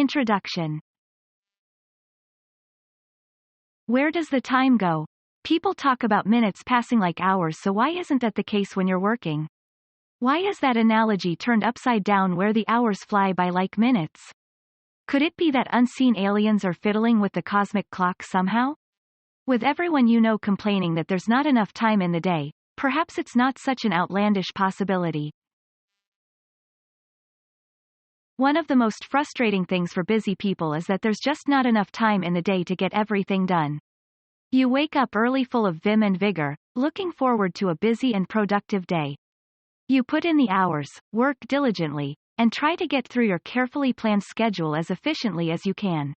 Introduction. Where does the time go? People talk about minutes passing like hours, so why isn't that the case when you're working? Why is that analogy turned upside down where the hours fly by like minutes? Could it be that unseen aliens are fiddling with the cosmic clock somehow? With everyone you know complaining that there's not enough time in the day, perhaps it's not such an outlandish possibility. One of the most frustrating things for busy people is that there's just not enough time in the day to get everything done. You wake up early full of vim and vigor, looking forward to a busy and productive day. You put in the hours, work diligently, and try to get through your carefully planned schedule as efficiently as you can.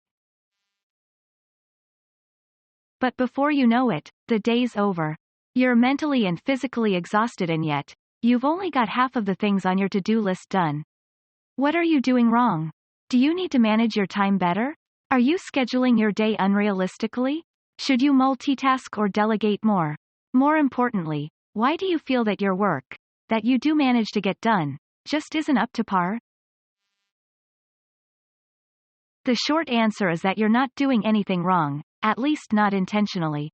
But before you know it, the day's over. You're mentally and physically exhausted, and yet, you've only got half of the things on your to-do list done. What are you doing wrong? Do you need to manage your time better? Are you scheduling your day unrealistically? Should you multitask or delegate more? More importantly, why do you feel that your work, that you do manage to get done, just isn't up to par? The short answer is that you're not doing anything wrong, at least not intentionally.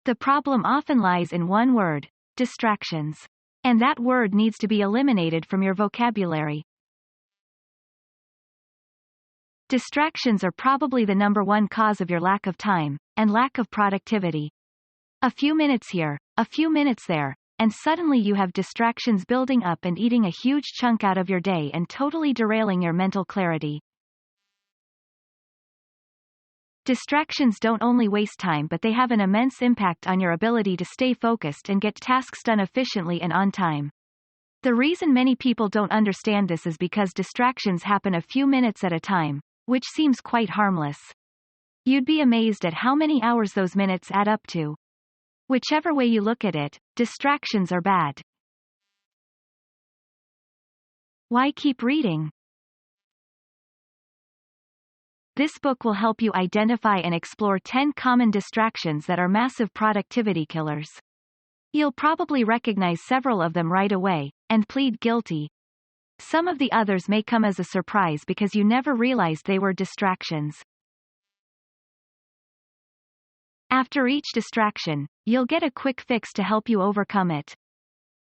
The problem often lies in one word: distractions. And that word needs to be eliminated from your vocabulary. Distractions are probably the number one cause of your lack of time, and lack of productivity. A few minutes here, a few minutes there, and suddenly you have distractions building up and eating a huge chunk out of your day and totally derailing your mental clarity. Distractions don't only waste time, but they have an immense impact on your ability to stay focused and get tasks done efficiently and on time. The reason many people don't understand this is because distractions happen a few minutes at a time, which seems quite harmless. You'd be amazed at how many hours those minutes add up to. Whichever way you look at it, distractions are bad. Why keep reading? This book will help you identify and explore 10 common distractions that are massive productivity killers. You'll probably recognize several of them right away, and plead guilty. Some of the others may come as a surprise because you never realized they were distractions. After each distraction, you'll get a quick fix to help you overcome it.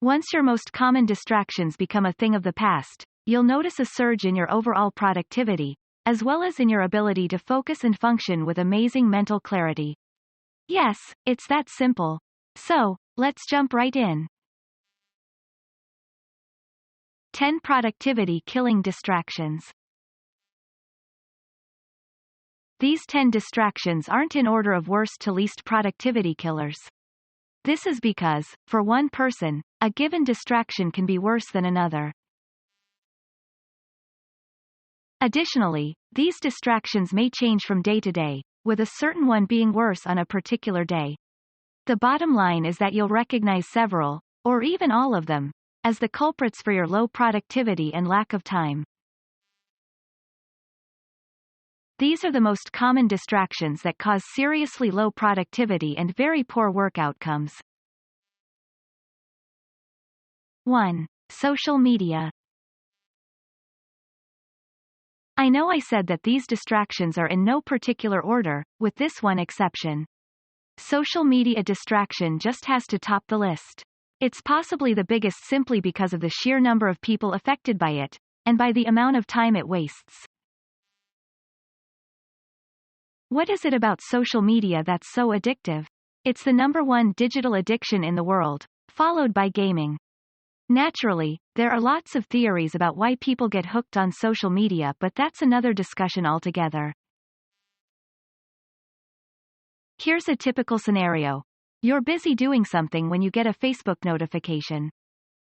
Once your most common distractions become a thing of the past, you'll notice a surge in your overall productivity, as well as in your ability to focus and function with amazing mental clarity. Yes, it's that simple. So, let's jump right in. 10 productivity-killing distractions. These 10 distractions aren't in order of worst to least productivity killers. This is because, for one person, a given distraction can be worse than another. Additionally, these distractions may change from day to day, with a certain one being worse on a particular day. The bottom line is that you'll recognize several, or even all of them, as the culprits for your low productivity and lack of time. These are the most common distractions that cause seriously low productivity and very poor work outcomes. 1. Social media. I know I said that these distractions are in no particular order, with this one exception. Social media distraction just has to top the list. It's possibly the biggest simply because of the sheer number of people affected by it, and by the amount of time it wastes. What is it about social media that's so addictive? It's the number one digital addiction in the world, followed by gaming. Naturally, there are lots of theories about why people get hooked on social media, but that's another discussion altogether. Here's a typical scenario. You're busy doing something when you get a Facebook notification.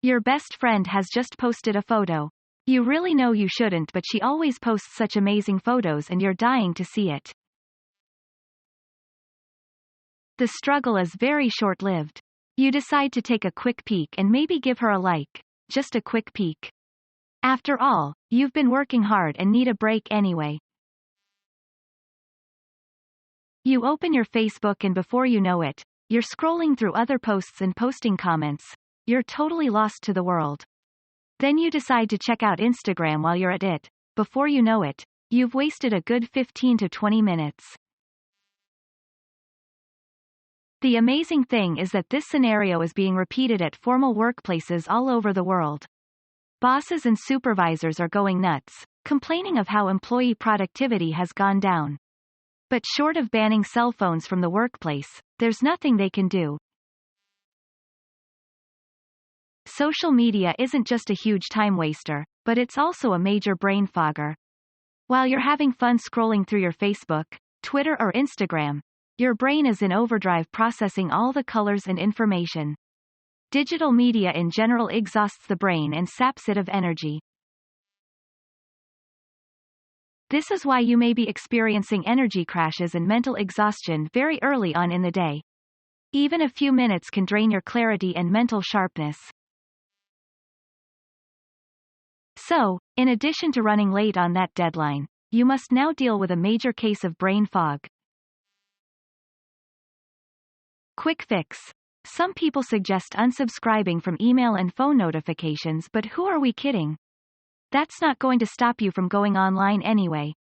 Your best friend has just posted a photo. You really know you shouldn't, but she always posts such amazing photos and you're dying to see it. The struggle is very short-lived. You decide to take a quick peek and maybe give her a like. Just a quick peek. After all, you've been working hard and need a break anyway. You open your Facebook and before you know it, you're scrolling through other posts and posting comments. You're totally lost to the world. Then you decide to check out Instagram while you're at it. Before you know it, you've wasted a good 15 to 20 minutes. The amazing thing is that this scenario is being repeated at formal workplaces all over the world. Bosses and supervisors are going nuts, complaining of how employee productivity has gone down. But short of banning cell phones from the workplace, there's nothing they can do. Social media isn't just a huge time waster, but it's also a major brain fogger. While you're having fun scrolling through your Facebook, Twitter or Instagram, your brain is in overdrive processing all the colors and information. Digital media in general exhausts the brain and saps it of energy. This is why you may be experiencing energy crashes and mental exhaustion very early on in the day. Even a few minutes can drain your clarity and mental sharpness. So, in addition to running late on that deadline, you must now deal with a major case of brain fog. Quick fix. Some people suggest unsubscribing from email and phone notifications, but who are we kidding? That's not going to stop you from going online anyway.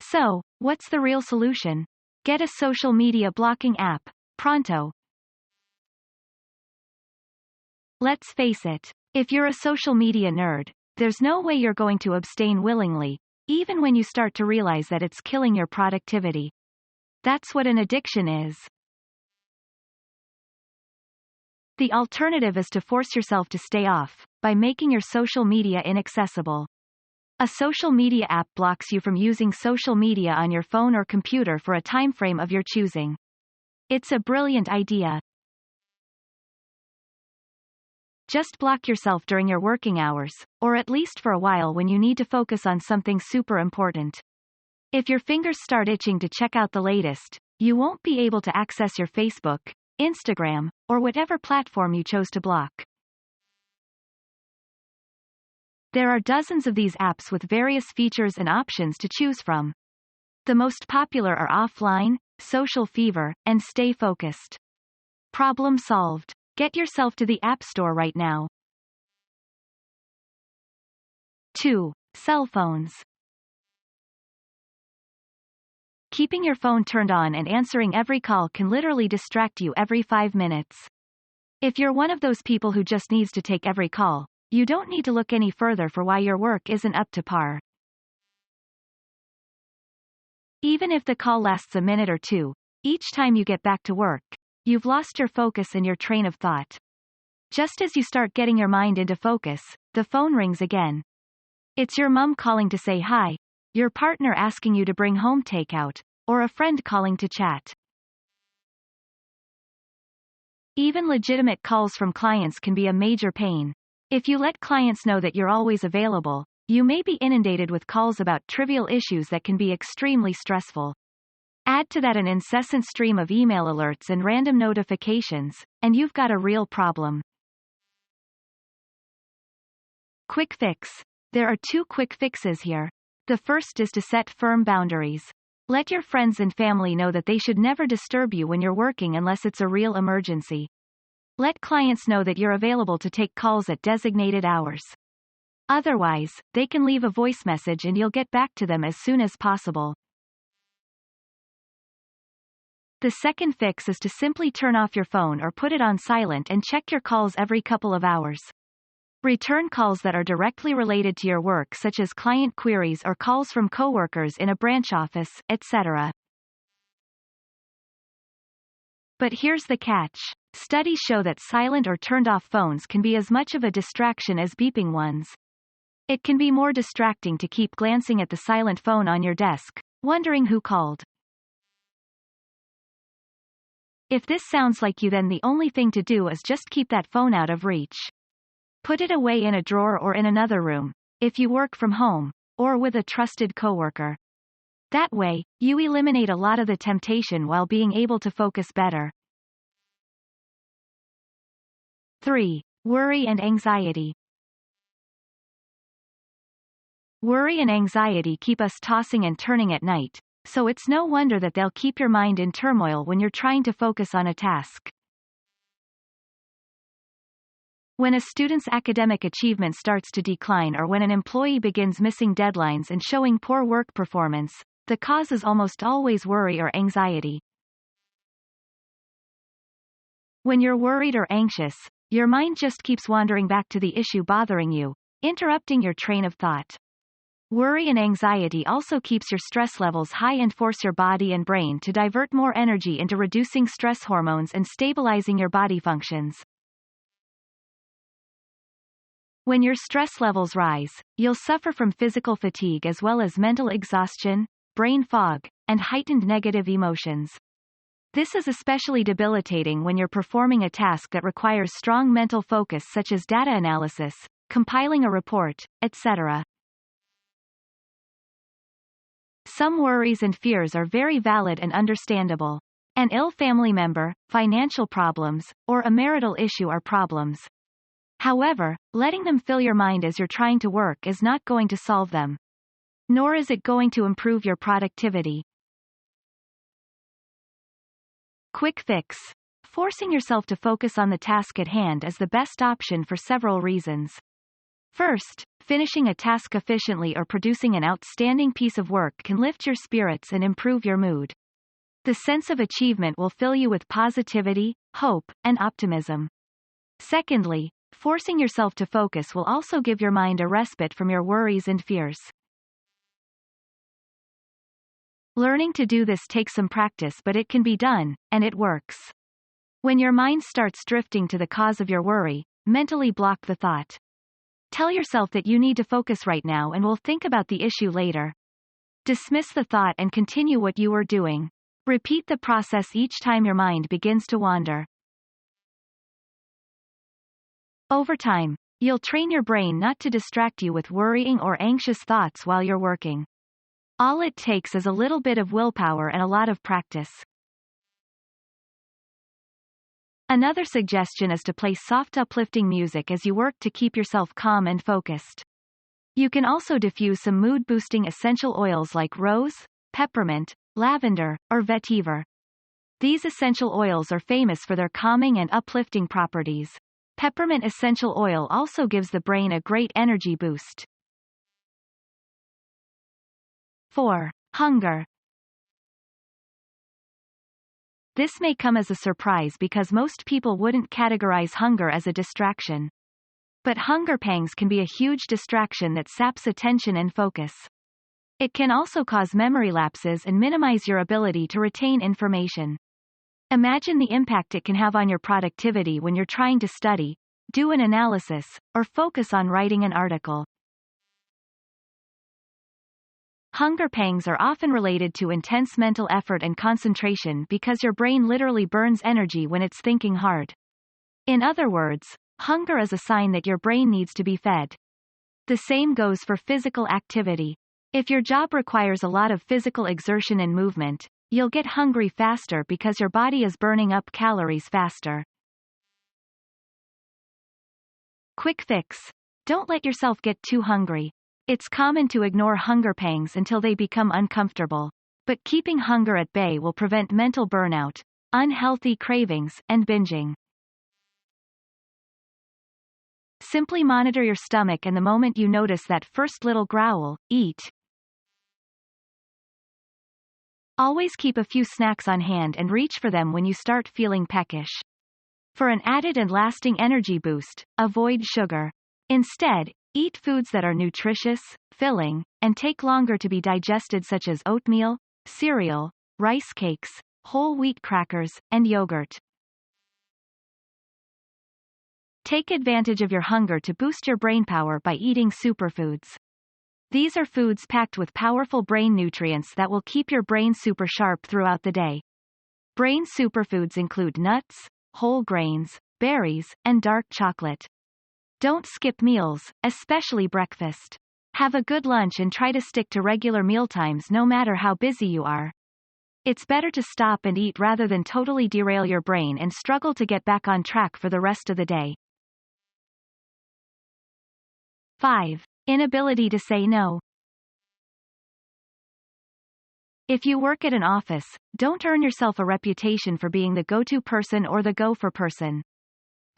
So, what's the real solution? Get a social media blocking app, pronto. Let's face it, if you're a social media nerd, there's no way you're going to abstain willingly, even when you start to realize that it's killing your productivity. That's what an addiction is. The alternative is to force yourself to stay off, by making your social media inaccessible. A social media app blocks you from using social media on your phone or computer for a time frame of your choosing. It's a brilliant idea. Just block yourself during your working hours, or at least for a while when you need to focus on something super important. If your fingers start itching to check out the latest, you won't be able to access your Facebook, Instagram, or whatever platform you chose to block. There are dozens of these apps with various features and options to choose from. The most popular are Offline, Social Fever, and Stay Focused. Problem solved. Get yourself to the App Store right now. 2. Cell phones. Keeping your phone turned on and answering every call can literally distract you every 5 minutes. If you're one of those people who just needs to take every call, you don't need to look any further for why your work isn't up to par. Even if the call lasts a minute or two, each time you get back to work, you've lost your focus and your train of thought. Just as you start getting your mind into focus, the phone rings again. It's your mom calling to say hi, your partner asking you to bring home takeout, or a friend calling to chat. Even legitimate calls from clients can be a major pain. If you let clients know that you're always available, you may be inundated with calls about trivial issues that can be extremely stressful. Add to that an incessant stream of email alerts and random notifications, and you've got a real problem. Quick fix. There are 2 quick fixes here. The first is to set firm boundaries. Let your friends and family know that they should never disturb you when you're working unless it's a real emergency. Let clients know that you're available to take calls at designated hours. Otherwise, they can leave a voice message and you'll get back to them as soon as possible. The second fix is to simply turn off your phone or put it on silent and check your calls every couple of hours. Return calls that are directly related to your work, such as client queries or calls from coworkers in a branch office, etc. But here's the catch. Studies show that silent or turned-off phones can be as much of a distraction as beeping ones. It can be more distracting to keep glancing at the silent phone on your desk, wondering who called. If this sounds like you, then the only thing to do is just keep that phone out of reach. Put it away in a drawer or in another room, if you work from home, or with a trusted coworker. That way, you eliminate a lot of the temptation while being able to focus better. 3. Worry and anxiety. Worry and anxiety keep us tossing and turning at night, so it's no wonder that they'll keep your mind in turmoil when you're trying to focus on a task. When a student's academic achievement starts to decline or when an employee begins missing deadlines and showing poor work performance, the cause is almost always worry or anxiety. When you're worried or anxious, your mind just keeps wandering back to the issue bothering you, interrupting your train of thought. Worry and anxiety also keeps your stress levels high and force your body and brain to divert more energy into reducing stress hormones and stabilizing your body functions. When your stress levels rise, you'll suffer from physical fatigue as well as mental exhaustion, brain fog, and heightened negative emotions. This is especially debilitating when you're performing a task that requires strong mental focus such as data analysis, compiling a report, etc. Some worries and fears are very valid and understandable. An ill family member, financial problems, or a marital issue are problems. However, letting them fill your mind as you're trying to work is not going to solve them. Nor is it going to improve your productivity. Quick fix. Forcing yourself to focus on the task at hand is the best option for several reasons. First, finishing a task efficiently or producing an outstanding piece of work can lift your spirits and improve your mood. The sense of achievement will fill you with positivity, hope, and optimism. Secondly, forcing yourself to focus will also give your mind a respite from your worries and fears. Learning to do this takes some practice, but it can be done, and it works. When your mind starts drifting to the cause of your worry, mentally block the thought. Tell yourself that you need to focus right now and will think about the issue later. Dismiss the thought and continue what you are doing. Repeat the process each time your mind begins to wander. Over time, you'll train your brain not to distract you with worrying or anxious thoughts while you're working. All it takes is a little bit of willpower and a lot of practice. Another suggestion is to play soft uplifting music as you work to keep yourself calm and focused. You can also diffuse some mood-boosting essential oils like rose, peppermint, lavender, or vetiver. These essential oils are famous for their calming and uplifting properties. Peppermint essential oil also gives the brain a great energy boost. 4. Hunger. This may come as a surprise because most people wouldn't categorize hunger as a distraction. But hunger pangs can be a huge distraction that saps attention and focus. It can also cause memory lapses and minimize your ability to retain information. Imagine the impact it can have on your productivity when you're trying to study, do an analysis, or focus on writing an article. Hunger pangs are often related to intense mental effort and concentration because your brain literally burns energy when it's thinking hard. In other words, hunger is a sign that your brain needs to be fed. The same goes for physical activity. If your job requires a lot of physical exertion and movement, you'll get hungry faster because your body is burning up calories faster. Quick fix. Don't let yourself get too hungry. It's common to ignore hunger pangs until they become uncomfortable. But keeping hunger at bay will prevent mental burnout, unhealthy cravings, and binging. Simply monitor your stomach, and the moment you notice that first little growl, eat. Always keep a few snacks on hand and reach for them when you start feeling peckish. For an added and lasting energy boost, avoid sugar. Instead, eat foods that are nutritious, filling, and take longer to be digested, such as oatmeal, cereal, rice cakes, whole wheat crackers, and yogurt. Take advantage of your hunger to boost your brain power by eating superfoods. These are foods packed with powerful brain nutrients that will keep your brain super sharp throughout the day. Brain superfoods include nuts, whole grains, berries, and dark chocolate. Don't skip meals, especially breakfast. Have a good lunch and try to stick to regular mealtimes no matter how busy you are. It's better to stop and eat rather than totally derail your brain and struggle to get back on track for the rest of the day. 5. Inability to say no. If you work at an office, don't earn yourself a reputation for being the go-to person or the go-for person.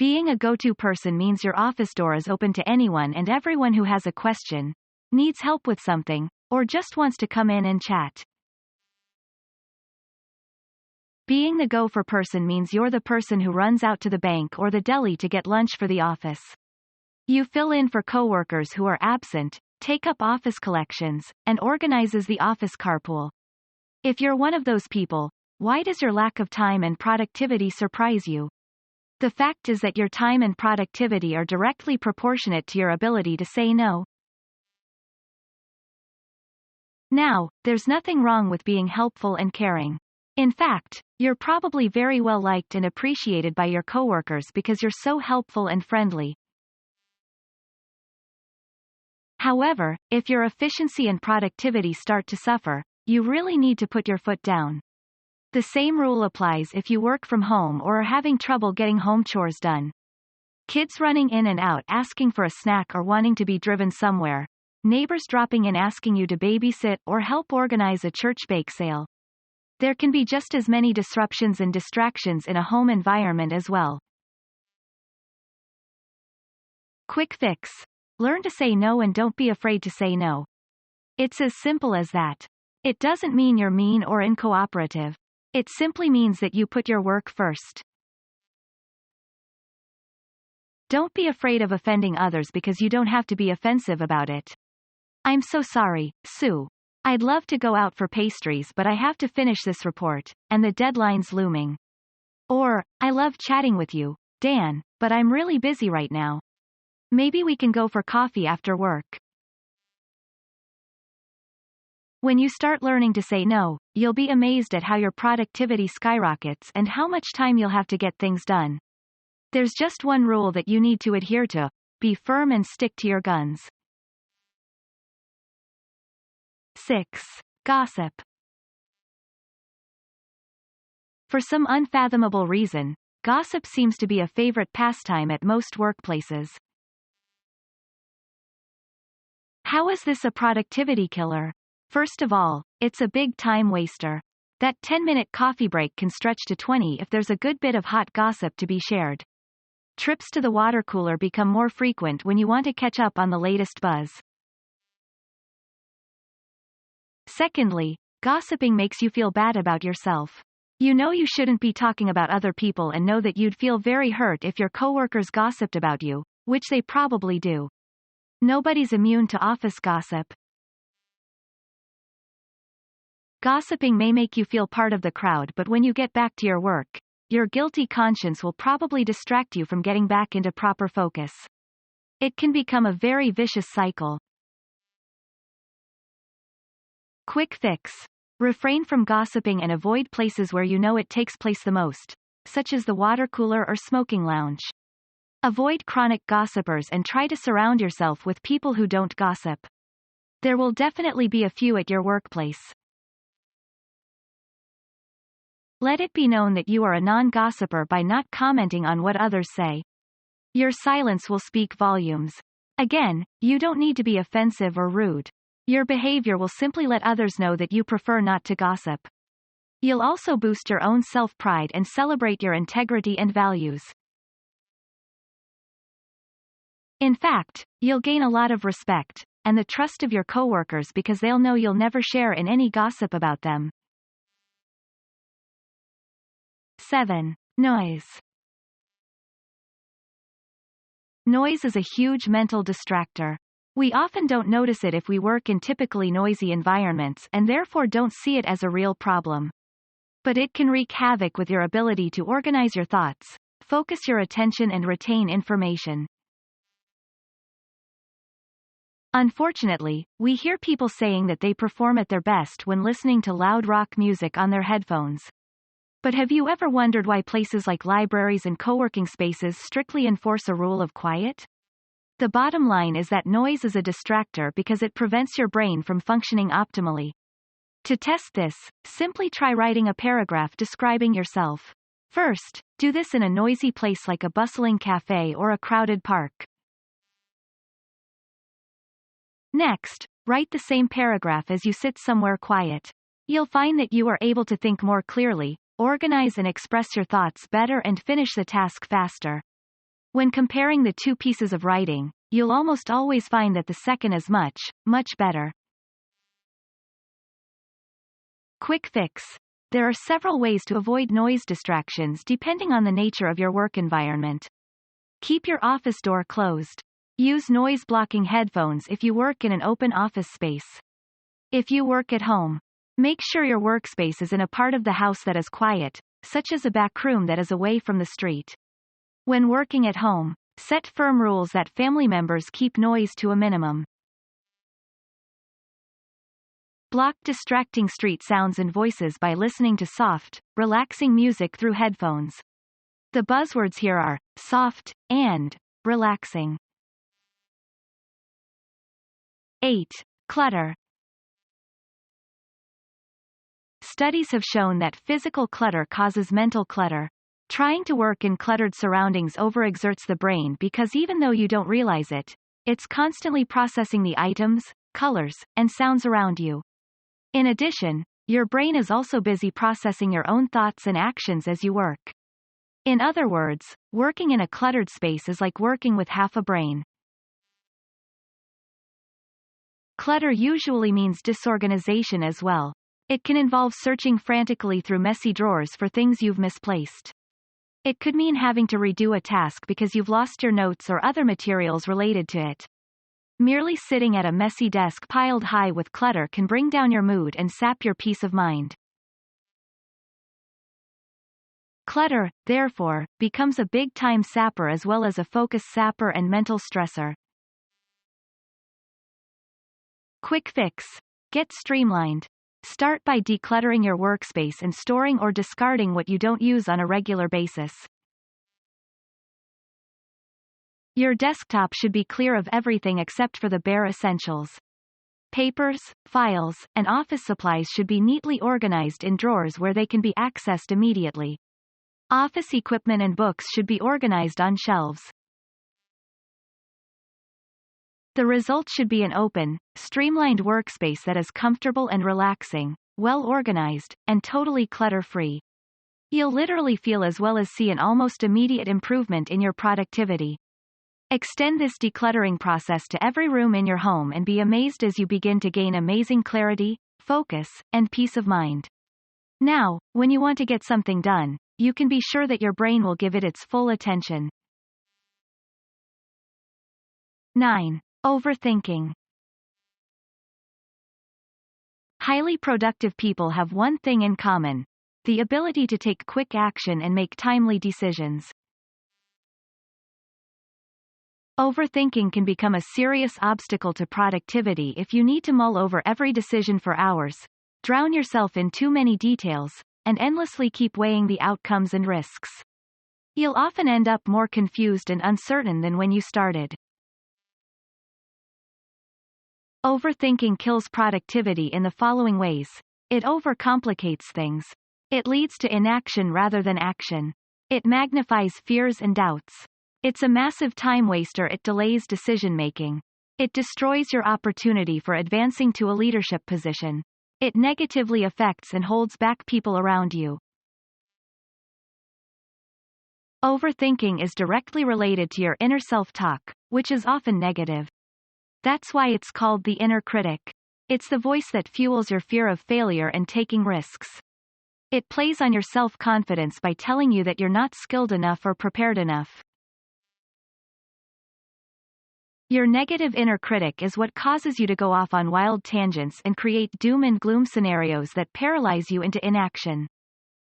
Being a go-to person means your office door is open to anyone and everyone who has a question, needs help with something, or just wants to come in and chat. Being the go-for person means you're the person who runs out to the bank or the deli to get lunch for the office. You fill in for coworkers who are absent, take up office collections, and organizes the office carpool. If you're one of those people, why does your lack of time and productivity surprise you? The fact is that your time and productivity are directly proportionate to your ability to say no. Now, there's nothing wrong with being helpful and caring. In fact, you're probably very well liked and appreciated by your coworkers because you're so helpful and friendly. However, if your efficiency and productivity start to suffer, you really need to put your foot down. The same rule applies if you work from home or are having trouble getting home chores done. Kids running in and out asking for a snack or wanting to be driven somewhere. Neighbors dropping in asking you to babysit or help organize a church bake sale. There can be just as many disruptions and distractions in a home environment as well. Quick fix. Learn to say no and don't be afraid to say no. It's as simple as that. It doesn't mean you're mean or uncooperative. It simply means that you put your work first. Don't be afraid of offending others because you don't have to be offensive about it. I'm so sorry, Sue. I'd love to go out for pastries but I have to finish this report, and the deadline's looming. Or, I love chatting with you, Dan, but I'm really busy right now. Maybe we can go for coffee after work. When you start learning to say no, you'll be amazed at how your productivity skyrockets and how much time you'll have to get things done. There's just one rule that you need to adhere to: be firm and stick to your guns. 6. Gossip. For some unfathomable reason, gossip seems to be a favorite pastime at most workplaces. How is this a productivity killer? First of all, it's a big time waster. That 10-minute coffee break can stretch to 20 if there's a good bit of hot gossip to be shared. Trips to the water cooler become more frequent when you want to catch up on the latest buzz. Secondly, gossiping makes you feel bad about yourself. You know you shouldn't be talking about other people and know that you'd feel very hurt if your coworkers gossiped about you, which they probably do. Nobody's immune to office gossip. Gossiping may make you feel part of the crowd, but when you get back to your work, your guilty conscience will probably distract you from getting back into proper focus. It can become a very vicious cycle. Quick fix. Refrain from gossiping and avoid places where you know it takes place the most, such as the water cooler or smoking lounge. Avoid chronic gossipers and try to surround yourself with people who don't gossip. There will definitely be a few at your workplace. Let it be known that you are a non-gossiper by not commenting on what others say. Your silence will speak volumes. Again, you don't need to be offensive or rude. Your behavior will simply let others know that you prefer not to gossip. You'll also boost your own self-pride and celebrate your integrity and values. In fact, you'll gain a lot of respect and the trust of your coworkers because they'll know you'll never share in any gossip about them. 7. Noise. Noise is a huge mental distractor. We often don't notice it if we work in typically noisy environments and therefore don't see it as a real problem. But it can wreak havoc with your ability to organize your thoughts, focus your attention and retain information. Unfortunately, we hear people saying that they perform at their best when listening to loud rock music on their headphones. But have you ever wondered why places like libraries and co-working spaces strictly enforce a rule of quiet? The bottom line is that noise is a distractor because it prevents your brain from functioning optimally. To test this, simply try writing a paragraph describing yourself. First, do this in a noisy place like a bustling cafe or a crowded park. Next, write the same paragraph as you sit somewhere quiet. You'll find that you are able to think more clearly, organize and express your thoughts better and finish the task faster. When comparing the two pieces of writing, you'll almost always find that the second is much, much better. Quick fix. There are several ways to avoid noise distractions depending on the nature of your work environment. Keep your office door closed. Use noise-blocking headphones if you work in an open office space. If you work at home, make sure your workspace is in a part of the house that is quiet, such as a back room that is away from the street. When working at home, set firm rules that family members keep noise to a minimum. Block distracting street sounds and voices by listening to soft, relaxing music through headphones. The buzzwords here are soft and relaxing. 8. Clutter. Studies have shown that physical clutter causes mental clutter. Trying to work in cluttered surroundings overexerts the brain because even though you don't realize it, it's constantly processing the items, colors, and sounds around you. In addition, your brain is also busy processing your own thoughts and actions as you work. In other words, working in a cluttered space is like working with half a brain. Clutter usually means disorganization as well. It can involve searching frantically through messy drawers for things you've misplaced. It could mean having to redo a task because you've lost your notes or other materials related to it. Merely sitting at a messy desk piled high with clutter can bring down your mood and sap your peace of mind. Clutter, therefore, becomes a big-time sapper as well as a focus sapper and mental stressor. Quick fix. Get streamlined. Start by decluttering your workspace and storing or discarding what you don't use on a regular basis. Your desktop should be clear of everything except for the bare essentials. Papers, files, and office supplies should be neatly organized in drawers where they can be accessed immediately. Office equipment and books should be organized on shelves. The result should be an open, streamlined workspace that is comfortable and relaxing, well organized, and totally clutter-free. You'll literally feel as well as see an almost immediate improvement in your productivity. Extend this decluttering process to every room in your home and be amazed as you begin to gain amazing clarity, focus, and peace of mind. Now, when you want to get something done, you can be sure that your brain will give it its full attention. 9. Overthinking. Highly productive people have one thing in common: the ability to take quick action and make timely decisions. Overthinking can become a serious obstacle to productivity if you need to mull over every decision for hours, drown yourself in too many details, and endlessly keep weighing the outcomes and risks. You'll often end up more confused and uncertain than when you started. Overthinking kills productivity in the following ways. It overcomplicates things. It leads to inaction rather than action. It magnifies fears and doubts. It's a massive time waster. It delays decision-making. It destroys your opportunity for advancing to a leadership position. It negatively affects and holds back people around you. Overthinking is directly related to your inner self-talk, which is often negative. That's why it's called the inner critic. It's the voice that fuels your fear of failure and taking risks. It plays on your self-confidence by telling you that you're not skilled enough or prepared enough. Your negative inner critic is what causes you to go off on wild tangents and create doom and gloom scenarios that paralyze you into inaction.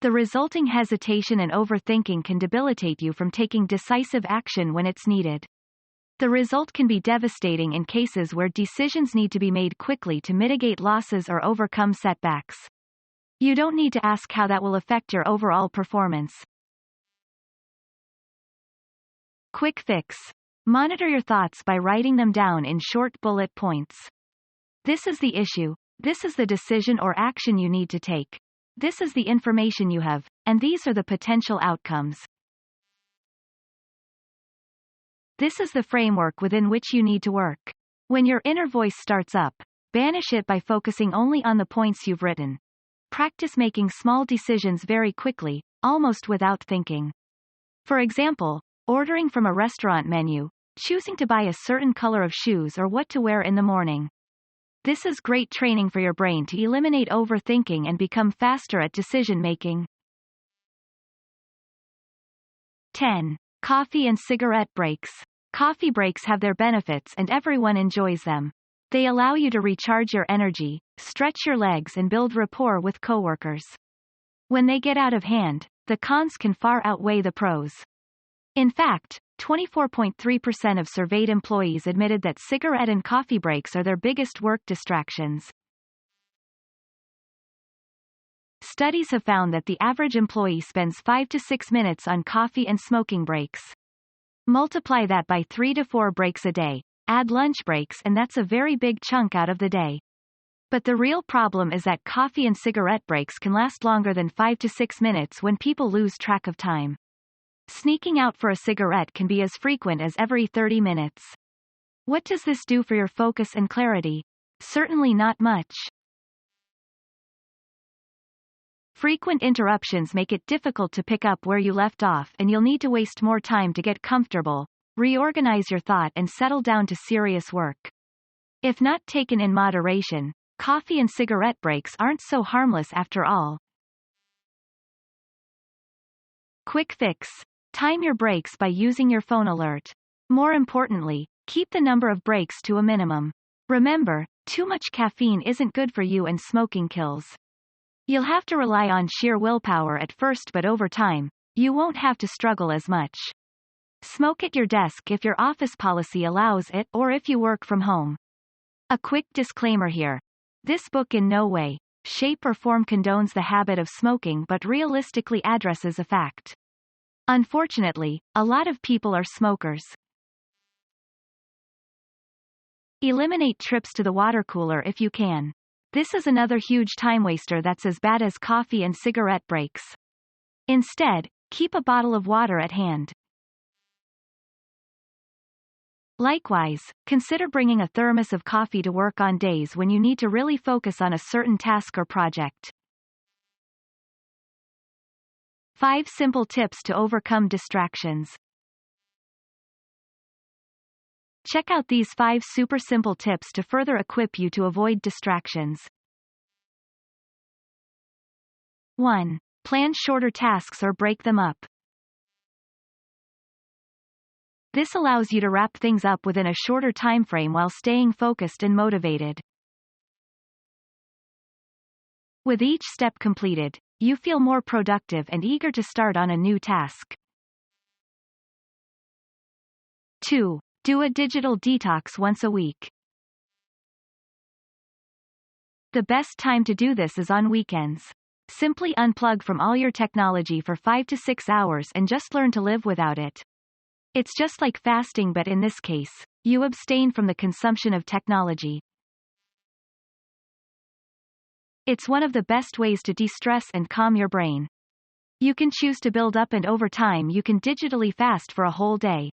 The resulting hesitation and overthinking can debilitate you from taking decisive action when it's needed. The result can be devastating in cases where decisions need to be made quickly to mitigate losses or overcome setbacks. You don't need to ask how that will affect your overall performance. Quick fix. Monitor your thoughts by writing them down in short bullet points. This is the issue. This is the decision or action you need to take. This is the information you have, and these are the potential outcomes. This is the framework within which you need to work. When your inner voice starts up, banish it by focusing only on the points you've written. Practice making small decisions very quickly, almost without thinking. For example, ordering from a restaurant menu, choosing to buy a certain color of shoes or what to wear in the morning. This is great training for your brain to eliminate overthinking and become faster at decision-making. 10. Coffee and cigarette breaks. Coffee breaks have their benefits and everyone enjoys them. They allow you to recharge your energy, stretch your legs and build rapport with coworkers. When they get out of hand, the cons can far outweigh the pros. In fact, 24.3% of surveyed employees admitted that cigarette and coffee breaks are their biggest work distractions. Studies have found that the average employee spends 5 to 6 minutes on coffee and smoking breaks. Multiply that by 3 to 4 breaks a day, add lunch breaks, and that's a very big chunk out of the day. But the real problem is that coffee and cigarette breaks can last longer than 5 to 6 minutes when people lose track of time. Sneaking out for a cigarette can be as frequent as every 30 minutes. What does this do for your focus and clarity? Certainly not much. Frequent interruptions make it difficult to pick up where you left off, and you'll need to waste more time to get comfortable, reorganize your thought and settle down to serious work. If not taken in moderation, coffee and cigarette breaks aren't so harmless after all. Quick fix. Time your breaks by using your phone alert. More importantly, keep the number of breaks to a minimum. Remember, too much caffeine isn't good for you and smoking kills. You'll have to rely on sheer willpower at first, but over time, you won't have to struggle as much. Smoke at your desk if your office policy allows it or if you work from home. A quick disclaimer here. This book in no way, shape or form condones the habit of smoking but realistically addresses a fact. Unfortunately, a lot of people are smokers. Eliminate trips to the water cooler if you can. This is another huge time waster that's as bad as coffee and cigarette breaks. Instead, keep a bottle of water at hand. Likewise, consider bringing a thermos of coffee to work on days when you need to really focus on a certain task or project. 5 simple tips to overcome distractions. Check out these 5 super simple tips to further equip you to avoid distractions. 1. Plan shorter tasks or break them up. This allows you to wrap things up within a shorter time frame while staying focused and motivated. With each step completed, you feel more productive and eager to start on a new task. 2. Do a digital detox once a week. The best time to do this is on weekends. Simply unplug from all your technology for 5 to 6 hours and just learn to live without it. It's just like fasting, but in this case, you abstain from the consumption of technology. It's one of the best ways to de-stress and calm your brain. You can choose to build up, and over time you can digitally fast for a whole day.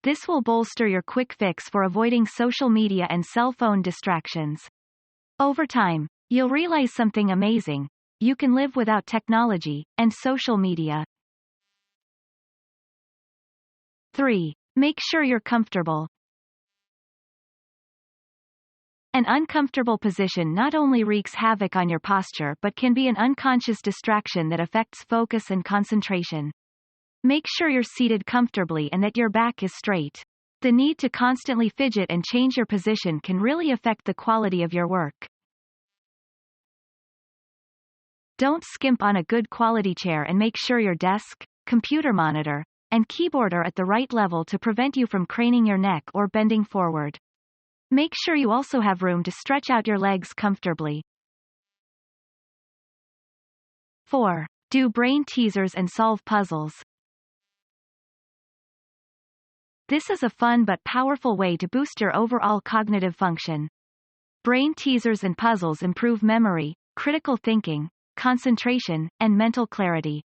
This will bolster your quick fix for avoiding social media and cell phone distractions. Over time, you'll realize something amazing. You can live without technology and social media. 3. Make sure you're comfortable. An uncomfortable position not only wreaks havoc on your posture but can be an unconscious distraction that affects focus and concentration. Make sure you're seated comfortably and that your back is straight. The need to constantly fidget and change your position can really affect the quality of your work. Don't skimp on a good quality chair, and make sure your desk, computer monitor, and keyboard are at the right level to prevent you from craning your neck or bending forward. Make sure you also have room to stretch out your legs comfortably. 4. Do brain teasers and solve puzzles. This is a fun but powerful way to boost your overall cognitive function. Brain teasers and puzzles improve memory, critical thinking, concentration, and mental clarity.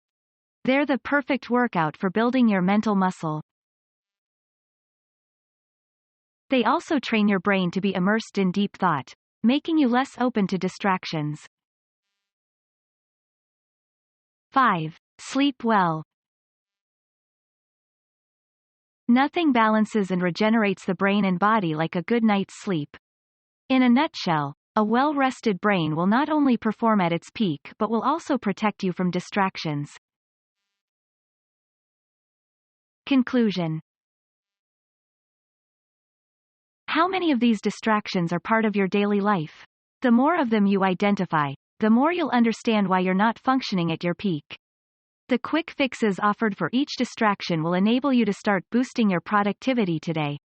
They're the perfect workout for building your mental muscle. They also train your brain to be immersed in deep thought, making you less open to distractions. 5. Sleep well. Nothing balances and regenerates the brain and body like a good night's sleep. In a nutshell, a well-rested brain will not only perform at its peak but will also protect you from distractions. Conclusion. How many of these distractions are part of your daily life? The more of them you identify, the more you'll understand why you're not functioning at your peak. The quick fixes offered for each distraction will enable you to start boosting your productivity today.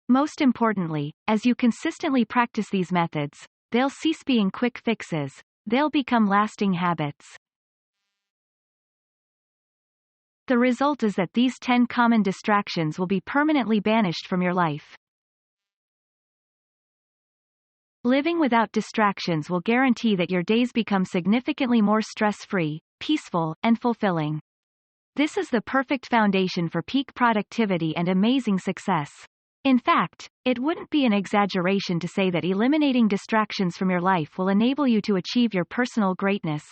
Most importantly, as you consistently practice these methods, they'll cease being quick fixes. They'll become lasting habits. The result is that these 10 common distractions will be permanently banished from your life. Living without distractions will guarantee that your days become significantly more stress-free, peaceful, and fulfilling. This is the perfect foundation for peak productivity and amazing success. In fact, it wouldn't be an exaggeration to say that eliminating distractions from your life will enable you to achieve your personal greatness.